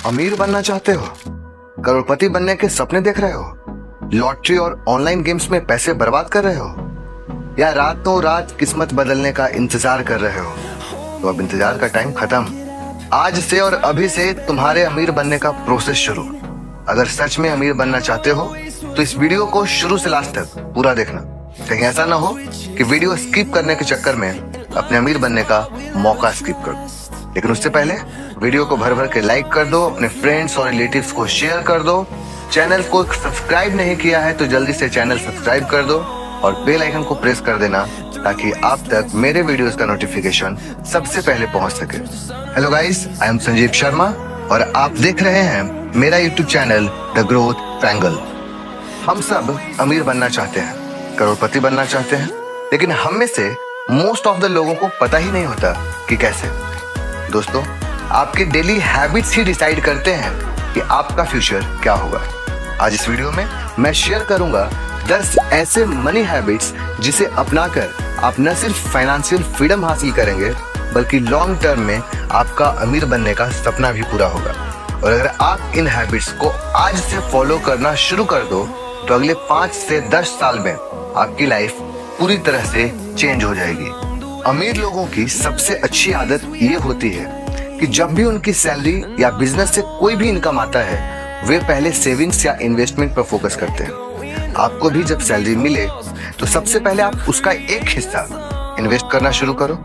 अमीर बनना चाहते हो? करोड़पति बनने के सपने देख रहे हो? लॉटरी और ऑनलाइन गेम्स में पैसे बर्बाद कर रहे हो? या रातों रात किस्मत बदलने का इंतजार कर रहे हो? तो अब इंतजार का टाइम खत्म। आज से और अभी से तुम्हारे अमीर बनने का प्रोसेस शुरू। अगर सच में अमीर बनना चाहते हो तो इस वीडियो को शुरू से लास्ट तक पूरा देखना। कहीं ऐसा ना हो कि वीडियो स्किप करने के चक्कर में अपने अमीर बनने का मौका स्किप कर दो। लेकिन उससे पहले वीडियो को भर भर के लाइक कर दो, अपने फ्रेंड्स और रिलेटिव्स को शेयर कर दो। चैनल को सब्सक्राइब नहीं किया है तो जल्दी से चैनल सब्सक्राइब कर दो और बेल आइकन को प्रेस कर देना ताकि आप तक मेरे वीडियोस का नोटिफिकेशन सबसे पहले पहुंच सके। Hello guys, I am Sanjeev Sharma और आप देख रहे हैं मेरा YouTube channel the growth triangle. हम सब अमीर बनना चाहते हैं, करोड़पति बनना चाहते हैं, लेकिन हम में से मोस्ट ऑफ द लोगों को पता ही नहीं होता कि कैसे। दोस्तों, आपके डेली हैबिट्स ही डिसाइड करते हैं कि आपका फ्यूचर क्या होगा। आज इस वीडियो में मैं शेयर करूंगा 10 ऐसे मनी हैबिट्स जिसे अपनाकर आप न सिर्फ फाइनेंशियल फ्रीडम हासिल करेंगे बल्कि लॉन्ग टर्म में आपका अमीर बनने का सपना भी पूरा होगा। और अगर आप इन हैबिट्स को आज से फॉलो करना शुरू कर दो तो अगले 5 से 10 साल में आपकी लाइफ पूरी तरह से चेंज हो जाएगी। अमीर लोगों की सबसे अच्छी आदत ये होती है कि जब भी उनकी सैलरी या बिजनेस से कोई भी इनकम आता है वे पहले सेविंग्स या इन्वेस्टमेंट पर फोकस करते हैं। आपको भी जब सैलरी मिले तो सबसे पहले आप उसका एक हिस्सा इन्वेस्ट करना शुरू करो।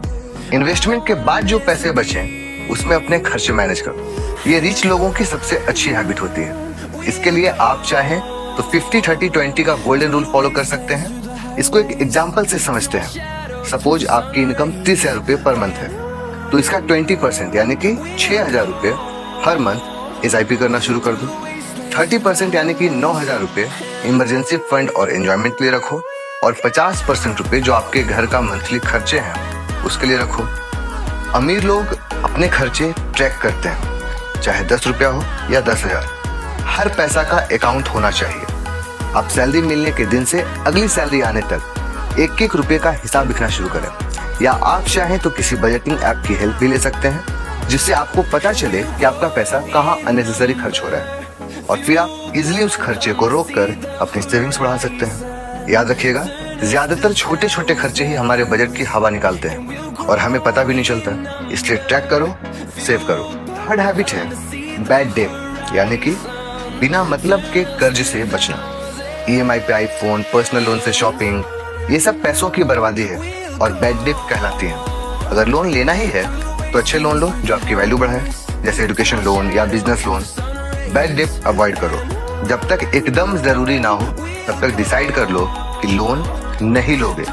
इन्वेस्टमेंट के बाद जो पैसे बचे उसमें अपने खर्चे मैनेज करो। ये रिच लोगों की सबसे अच्छी हैबिट होती है। इसके लिए आप चाहें तो 50-30-20 का गोल्डन रूल फॉलो कर सकते हैं। इसको एक एग्जाम्पल से समझते हैं। सपोज आपकी इनकम 30,000 रुपये पर मंथ है तो इसका 20% यानी कि 6,000 रुपये हर मंथ SIP करना शुरू कर दो। 30% यानी कि 9,000 रुपये इमरजेंसी फंड और एंजॉयमेंट के लिए रखो और 50% रुपये जो आपके घर का मंथली खर्चे हैं उसके लिए रखो। अमीर लोग अपने खर्चे ट्रैक करते हैं, चाहे 10 रुपया हो या 10,000। हर पैसा का अकाउंट होना चाहिए। आप सैलरी मिलने के दिन से अगली सैलरी आने तक एक एक रुपये का हिसाब लिखना शुरू करें, या आप चाहें तो किसी बजटिंग ऐप की हेल्प भी ले सकते हैं जिससे आपको पता चले कि आपका पैसा कहाँ अननेसेसरी खर्च हो रहा है और फिर आप इजीली उस खर्चे को रोककर अपनी सेविंग्स बढ़ा सकते हैं। याद रखिएगा, ज्यादातर छोटे छोटे खर्चे ही हमारे बजट की हवा निकालते हैं और हमें पता भी नहीं चलता, इसलिए ट्रैक करो, सेव करो। थर्ड हैबिट है बैड डेट, यानी कि बिना मतलब के कर्ज से बचना। EMI पे आईफोन, पर्सनल लोन से शॉपिंग, ये सब पैसों की बर्बादी है और बैड डेट कहलाती है। अगर लोन लेना ही है तो अच्छे लोन लो जो आपकी वैल्यू बढ़ाए, जैसे एजुकेशन लोन या business loan. Bad debt avoid करो। जब तक एकदम जरूरी ना हो तब तक डिसाइड कर लो कि लोन नहीं लोगे।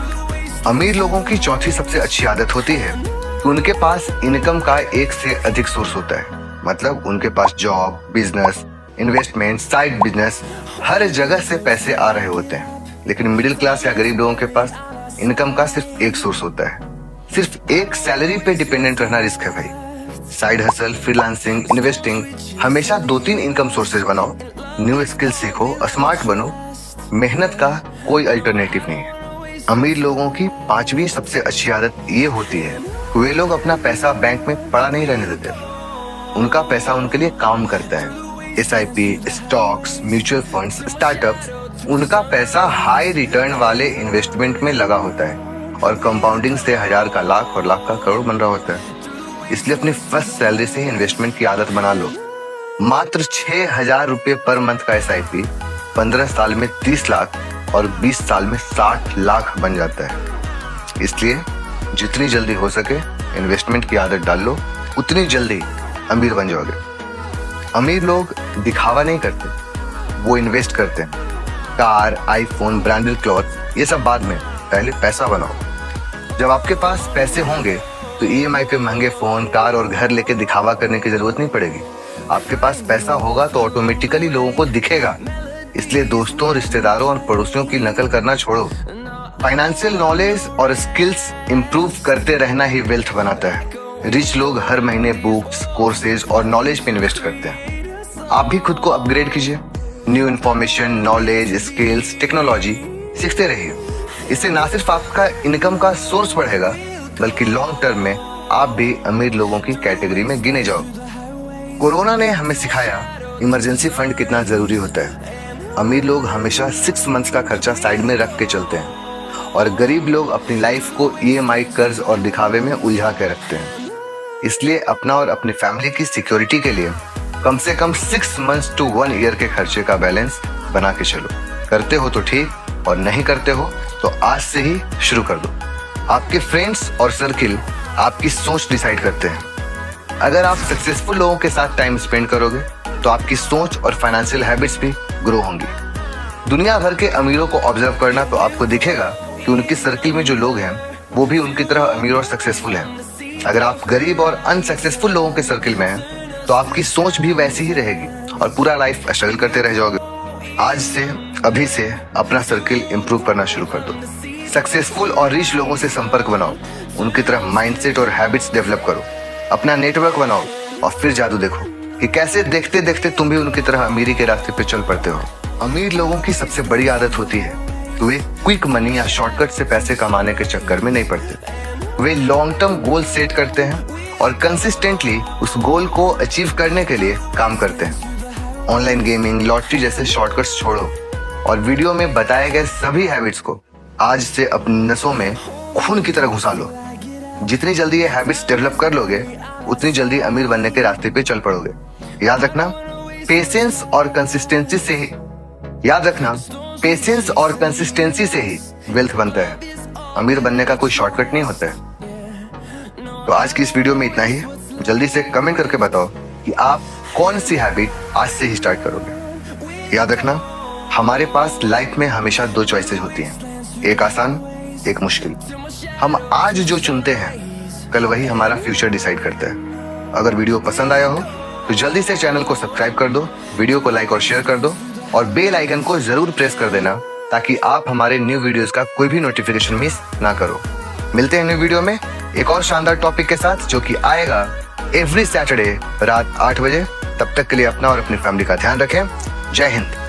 अमीर लोगों की चौथी सबसे अच्छी आदत होती है कि उनके पास इनकम का एक से अधिक सोर्स होता है। मतलब उनके पास job, business, investment, side business, हर जगह से पैसे आ रहे होते हैं। लेकिन मिडिल क्लास या गरीब लोगों के पास इनकम का सिर्फ एक सोर्स होता है। सिर्फ एक सैलरी पे डिपेंडेंट रहना रिस्क है भाई। साइड हसल, फ्रीलांसिंग, इन्वेस्टिंग, हमेशा 2-3 इनकम सोर्सेज बनाओ। न्यू स्किल सीखो, स्मार्ट बनो। मेहनत का कोई अल्टरनेटिव नहीं है। अमीर लोगों की 5वीं सबसे अच्छी आदत ये होती है, वे लोग अपना पैसा बैंक में पड़ा नहीं रहने देते। उनका पैसा उनके लिए काम करता है। SIP, stocks, mutual funds, startups, उनका पैसा हाई रिटर्न वाले इन्वेस्टमेंट में लगा होता है और कंपाउंडिंग से 1000 का लाख और लाख का करोड़ बन रहा होता है। इसलिए अपनी फर्स्ट सैलरी से ही इन्वेस्टमेंट की आदत बना लो। मात्र 6,000 रुपये पर मंथ का SIP 15 साल में 30 लाख और 20 साल में 60 लाख बन जाता है। इसलिए जितनी जल्दी हो सके इन्वेस्टमेंट की आदत डाल लो, उतनी जल्दी अमीर बन जाओगे। अमीर लोग दिखावा नहीं करते, वो इन्वेस्ट करते हैं। कार, आईफोन, ब्रांडेड क्लॉथ, ये सब बाद में, पहले पैसा बनाओ। जब आपके पास पैसे होंगे तो EMI पे महंगे फोन, कार और घर लेके दिखावा करने की जरूरत नहीं पड़ेगी। आपके पास पैसा होगा तो ऑटोमेटिकली लोगों को दिखेगा। इसलिए दोस्तों, रिश्तेदारों और पड़ोसियों की नकल करना छोड़ो। फाइनेंशियल नॉलेज और स्किल्स इंप्रूव करते रहना ही वेल्थ बनाता है। रिच लोग हर महीने बुक्स, कोर्सेज और नॉलेज पे इन्वेस्ट करते हैं। आप भी खुद को अपग्रेड कीजिए। New information, knowledge, skills, technology सीखते रहिए। इससे ना सिर्फ आपका इनकम का सोर्स बढ़ेगा बल्कि लॉन्ग टर्म में आप भी अमीर लोगों की कैटेगरी में गिने जाओगे। कोरोना ने हमें सिखाया इमरजेंसी फंड कितना जरूरी होता है। अमीर लोग हमेशा 6 मंथ्स का खर्चा साइड में रख के चलते हैं और गरीब लोग अपनी लाइफ को EMI कर्ज और दिखावे में उलझा के रखते हैं। इसलिए अपना और अपनी फैमिली की सिक्योरिटी के लिए कम से कम 6 मंथ्स टू 1 ईयर के खर्चे का बैलेंस बना के चलो। करते हो तो ठीक और नहीं करते हो तो आज से ही शुरू कर दो। आपके फ्रेंड्स और सर्किल आपकी सोच डिसाइड करते हैं। अगर आप सक्सेसफुल लोगों के साथ टाइम स्पेंड करोगे तो आपकी सोच और फाइनेंशियल हैबिट्स भी ग्रो होंगी। दुनिया भर के अमीरों को ऑब्जर्व करना तो आपको दिखेगा कि उनकी सर्किल में जो लोग हैं वो भी उनकी तरह अमीर और सक्सेसफुल हैं। अगर आप गरीब और अनसक्सेसफुल लोगों के सर्किल में हैं तो आपकी सोच भी वैसी ही रहेगी और पूरा लाइफ स्ट्रगल करते रह जाओगे। आज से अभी से अपना सर्किल इंप्रूव करना शुरू कर दो। सक्सेसफुल और रिच लोगों से संपर्क बनाओ, उनकी तरह माइंडसेट और हैबिट्स डेवलप करो, अपना नेटवर्क बनाओ और फिर जादू देखो कि कैसे देखते देखते तुम भी उनकी तरह अमीरी के रास्ते पे चल पड़ते हो। अमीर लोगों की सबसे बड़ी आदत होती है तो वे क्विक मनी या शॉर्टकट से पैसे कमाने के चक्कर में नहीं पड़ते। वे लॉन्ग टर्म गोल सेट करते हैं और कंसिस्टेंटली उस गोल को अचीव करने के लिए काम करते हैं। ऑनलाइन गेमिंग, लॉटरी जैसे शॉर्टकट्स छोड़ो और वीडियो में बताए गए सभी हैबिट्स को आज से अपनी नसों में खून की तरह घुसा लो। जितनी जल्दी ये हैबिट्स डेवलप कर लोगे उतनी जल्दी अमीर बनने के रास्ते पे चल पड़ोगे। याद रखना, पेशेंस और कंसिस्टेंसी से ही वेल्थ बनता है। अमीर बनने का कोई शॉर्टकट नहीं होता है। तो आज की इस वीडियो में इतना ही। जल्दी से कमेंट करके बताओ कि आप कौन सी हैबिट आज से ही स्टार्ट करोगे। याद रखना, हमारे पास लाइफ में हमेशा 2 चॉइसेस होती हैं, एक आसान, एक मुश्किल। हम आज जो चुनते हैं कल वही हमारा फ्यूचर डिसाइड करता है। अगर वीडियो पसंद आया हो तो जल्दी से चैनल को सब्सक्राइब कर दो, वीडियो को लाइक और शेयर कर दो और बेल आइकन को जरूर प्रेस कर देना ताकि आप हमारे न्यू वीडियोस का कोई भी नोटिफिकेशन मिस ना करो। मिलते हैं न्यू वीडियो में एक और शानदार टॉपिक के साथ जो कि आएगा एवरी सैटरडे रात 8 बजे। तब तक के लिए अपना और अपनी फैमिली का ध्यान रखें। जय हिंद।